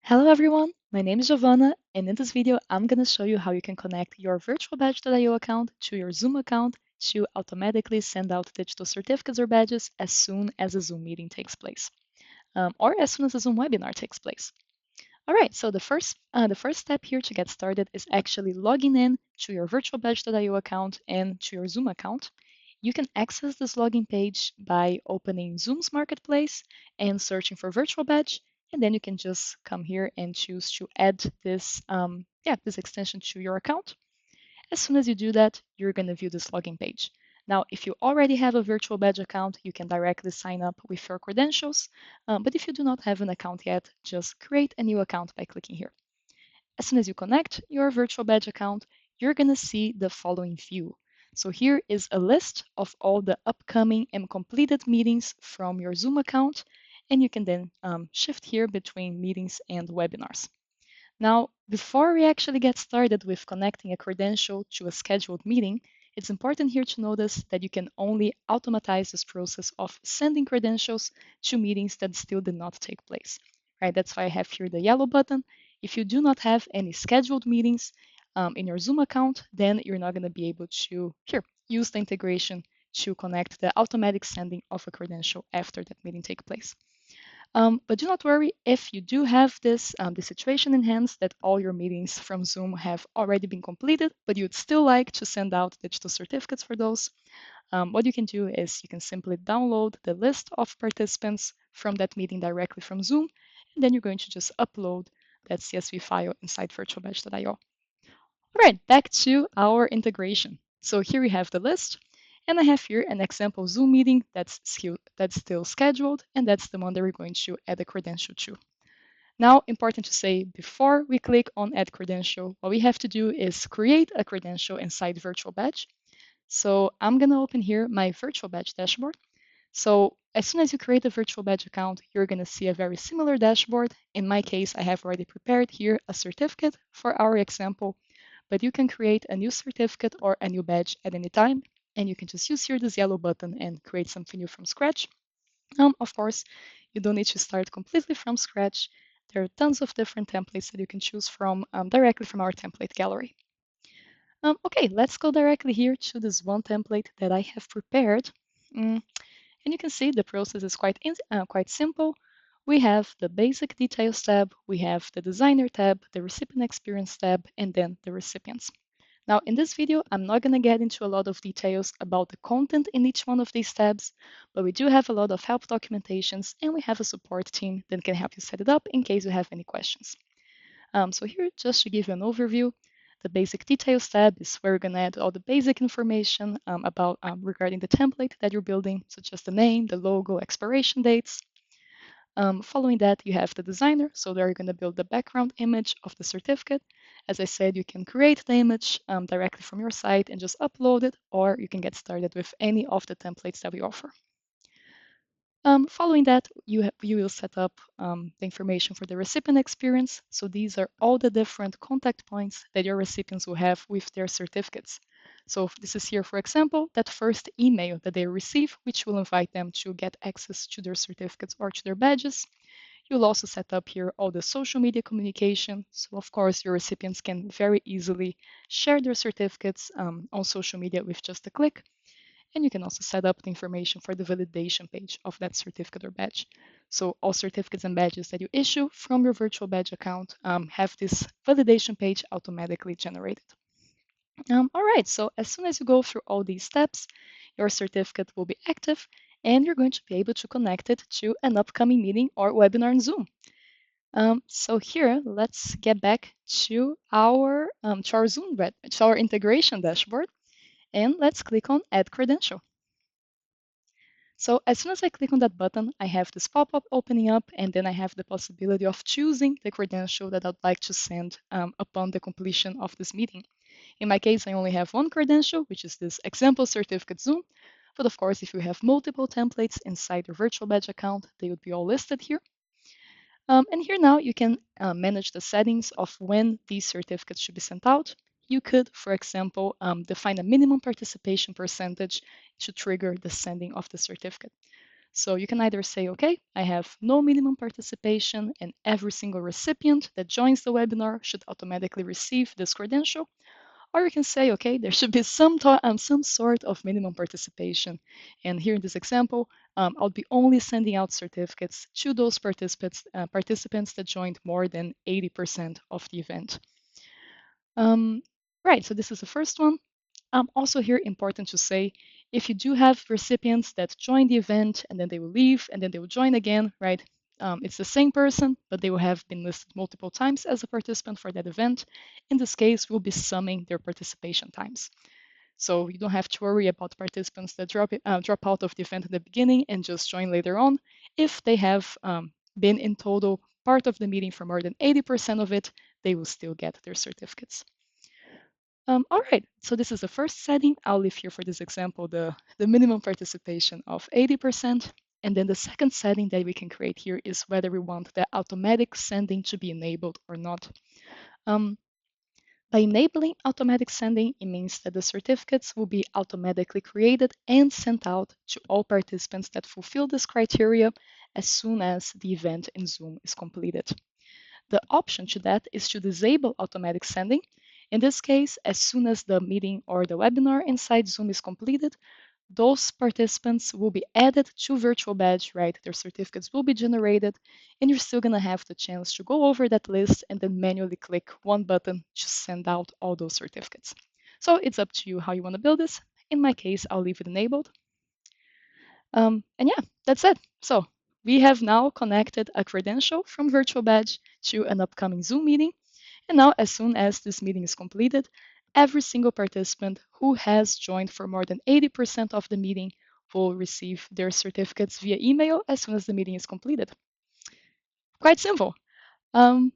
Hello everyone, my name is Giovanna, and in this video I'm going to show you how you can connect your Virtualbadge.io account to your Zoom account to automatically send out digital certificates or badges as soon as a Zoom meeting takes place, or as soon as a Zoom webinar takes place. All right, so the first step here to get started is actually logging in to your Virtualbadge.io account and to your Zoom account. You can access this login page by opening Zoom's marketplace and searching for Virtual Badge, and then you can just come here and choose to add this extension to your account. As soon as you do that, you're going to view this login page. Now, if you already have a virtual badge account, you can directly sign up with your credentials. But if you do not have an account yet, just create a new account by clicking here. As soon as you connect your virtual badge account, you're going to see the following view. So here is a list of all the upcoming and completed meetings from your Zoom account, and you can then shift here between meetings and webinars. Now, before we actually get started with connecting a credential to a scheduled meeting, it's important here to notice that you can only automatize this process of sending credentials to meetings that still did not take place. Right? That's why I have here the yellow button. If you do not have any scheduled meetings in your Zoom account, then you're not going to be able to use the integration to connect the automatic sending of a credential after that meeting takes place. But do not worry if you do have this situation in hand that all your meetings from Zoom have already been completed, but you'd still like to send out digital certificates for those. What you can do is you can simply download the list of participants from that meeting directly from Zoom, and then you're going to just upload that CSV file inside virtualbadge.io. All right, back to our integration. So here we have the list, and I have here an example Zoom meeting that's still scheduled, and that's the one that we're going to add a credential to. Now, important to say, before we click on Add Credential, what we have to do is create a credential inside Virtual Badge. So I'm going to open here my Virtual Badge dashboard. So as soon as you create a Virtual Badge account, you're going to see a very similar dashboard. In my case, I have already prepared here a certificate for our example, but you can create a new certificate or a new badge at any time, and you can just use here this yellow button and create something new from scratch. Of course, you don't need to start completely from scratch. There are tons of different templates that you can choose from directly from our template gallery. Okay, let's go directly here to this one template that I have prepared. And you can see the process is quite simple. We have the basic details tab, we have the designer tab, the recipient experience tab, and then the recipients. Now, in this video, I'm not going to get into a lot of details about the content in each one of these tabs, but we do have a lot of help documentations, and we have a support team that can help you set it up in case you have any questions. So here, just to give you an overview, the basic details tab is where you're going to add all the basic information regarding the template that you're building, such as the name, the logo, expiration dates. Following that, you have the designer. So there you're going to build the background image of the certificate. As I said, you can create the image directly from your site and just upload it, or you can get started with any of the templates that we offer. Following that, you will set up the information for the recipient experience. So these are all the different contact points that your recipients will have with their certificates. So this is here, for example, that first email that they receive, which will invite them to get access to their certificates or to their badges. You'll also set up here all the social media communication. So of course, your recipients can very easily share their certificates on social media with just a click. And you can also set up the information for the validation page of that certificate or badge. So all certificates and badges that you issue from your virtual badge account have this validation page automatically generated. All right, so as soon as you go through all these steps, your certificate will be active and you're going to be able to connect it to an upcoming meeting or webinar in Zoom. So here, let's get back to our integration dashboard, and let's click on Add Credential. So as soon as I click on that button, I have this pop-up opening up, and then I have the possibility of choosing the credential that I'd like to send upon the completion of this meeting. In my case, I only have one credential, which is this example certificate Zoom. But of course, if you have multiple templates inside your virtual badge account, they would be all listed here. And here now you can manage the settings of when these certificates should be sent out. You could, for example, define a minimum participation percentage to trigger the sending of the certificate. So you can either say, okay, I have no minimum participation and every single recipient that joins the webinar should automatically receive this credential. Or you can say, okay, there should be some sort of minimum participation. And here in this example, I'll be only sending out certificates to those participants that joined more than 80% of the event. Right, so this is the first one. Also here, important to say, if you do have recipients that join the event and then they will leave and then they will join again, right? It's the same person, but they will have been listed multiple times as a participant for that event. In this case, we'll be summing their participation times. So you don't have to worry about participants that drop out of the event at the beginning and just join later on. If they have been in total part of the meeting for more than 80% of it, they will still get their certificates. All right, so this is the first setting. I'll leave here for this example the minimum participation of 80%. And then the second setting that we can create here is whether we want the automatic sending to be enabled or not. By enabling automatic sending, it means that the certificates will be automatically created and sent out to all participants that fulfill this criteria as soon as the event in Zoom is completed. The option to that is to disable automatic sending. In this case, as soon as the meeting or the webinar inside Zoom is completed, those participants will be added to Virtualbadge, right? Their certificates will be generated, and you're still going to have the chance to go over that list and then manually click one button to send out all those certificates. So it's up to you how you want to build this. In my case, I'll leave it enabled. And yeah, that's it. So we have now connected a credential from Virtualbadge to an upcoming Zoom meeting. And now, as soon as this meeting is completed, every single participant who has joined for more than 80% of the meeting will receive their certificates via email as soon as the meeting is completed. Quite simple. Um,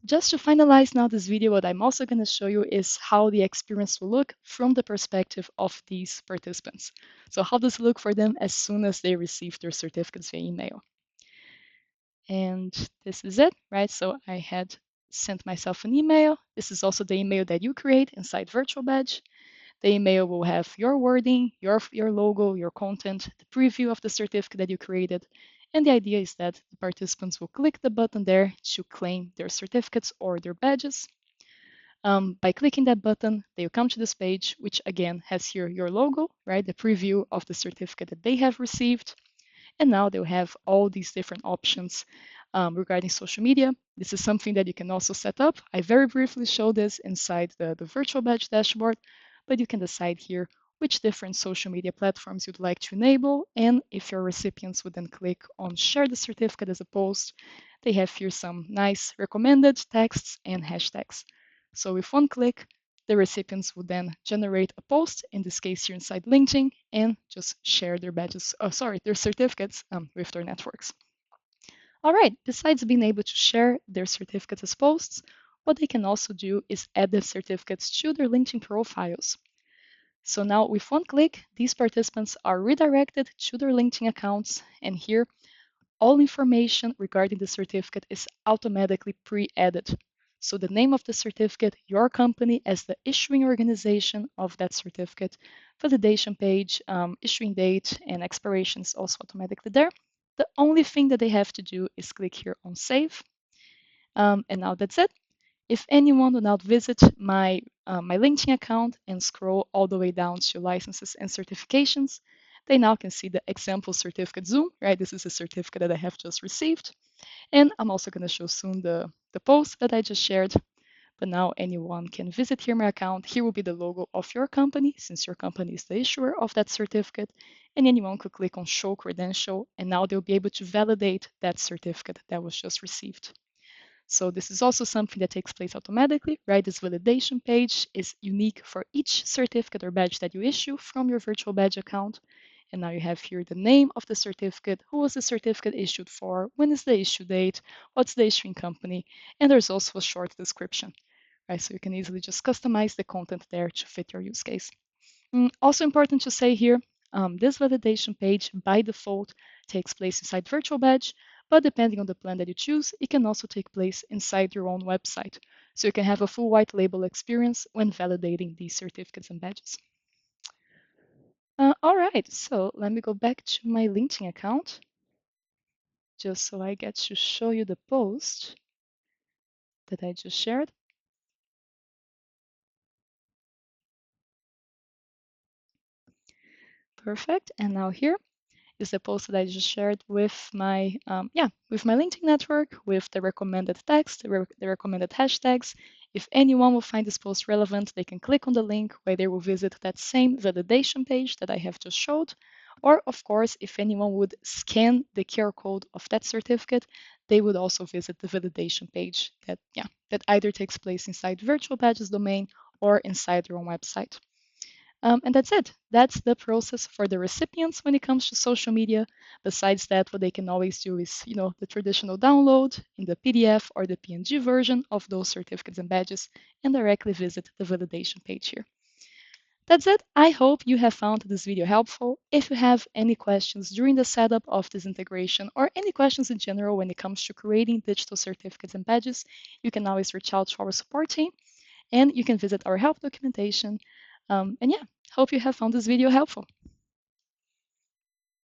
just to finalize now this video, what I'm also going to show you is how the experience will look from the perspective of these participants. So how does it look for them as soon as they receive their certificates via email? And this is it, right? So I had sent myself an email. This is also the email that you create inside Virtualbadge. The email will have your wording, your logo, your content, the preview of the certificate that you created. And the idea is that the participants will click the button there to claim their certificates or their badges. By clicking that button, they will come to this page, which again has here your logo, right? The preview of the certificate that they have received. And now they'll have all these different options regarding social media. This is something that you can also set up. I very briefly show this inside the Virtualbadge dashboard, but you can decide here which different social media platforms you'd like to enable. And if your recipients would then click on share the certificate as a post, they have here some nice recommended texts and hashtags. So with one click, the recipients will then generate a post, in this case here inside LinkedIn, and just share their their certificates with their networks. All right, besides being able to share their certificates as posts, what they can also do is add the certificates to their LinkedIn profiles. So now with one click, these participants are redirected to their LinkedIn accounts, and here all information regarding the certificate is automatically pre-added. So the name of the certificate, your company as the issuing organization of that certificate, validation page, issuing date, and expiration is also automatically there. The only thing that they have to do is click here on save. And now that's it. If anyone will now visit my LinkedIn account and scroll all the way down to licenses and certifications, they now can see the example certificate Zoom, right? This is a certificate that I have just received. And I'm also going to show soon the post that I just shared. But now anyone can visit here my account. Here will be the logo of your company, since your company is the issuer of that certificate. And anyone could click on show credential, and now they'll be able to validate that certificate that was just received. So this is also something that takes place automatically, right? This validation page is unique for each certificate or badge that you issue from your Virtualbadge account. And now you have here the name of the certificate, who was the certificate issued for, when is the issue date, what's the issuing company, and there's also a short description, right? So you can easily just customize the content there to fit your use case. Also important to say here, this validation page by default takes place inside Virtualbadge, but depending on the plan that you choose, it can also take place inside your own website. So you can have a full white label experience when validating these certificates and badges. All right, so let me go back to my LinkedIn account just so I get to show you the post that I just shared. Perfect. And now here is the post that I just shared with my with my LinkedIn network, with the recommended text, the recommended hashtags. If anyone will find this post relevant, they can click on the link where they will visit that same validation page that I have just showed. Or of course, if anyone would scan the QR code of that certificate, they would also visit the validation page that either takes place inside Virtual Badges domain or inside their own website. And that's it. That's the process for the recipients when it comes to social media. Besides that, what they can always do is, the traditional download in the PDF or the PNG version of those certificates and badges and directly visit the validation page here. That's it. I hope you have found this video helpful. If you have any questions during the setup of this integration or any questions in general when it comes to creating digital certificates and badges, you can always reach out to our support team and you can visit our help documentation. And yeah, hope you have found this video helpful.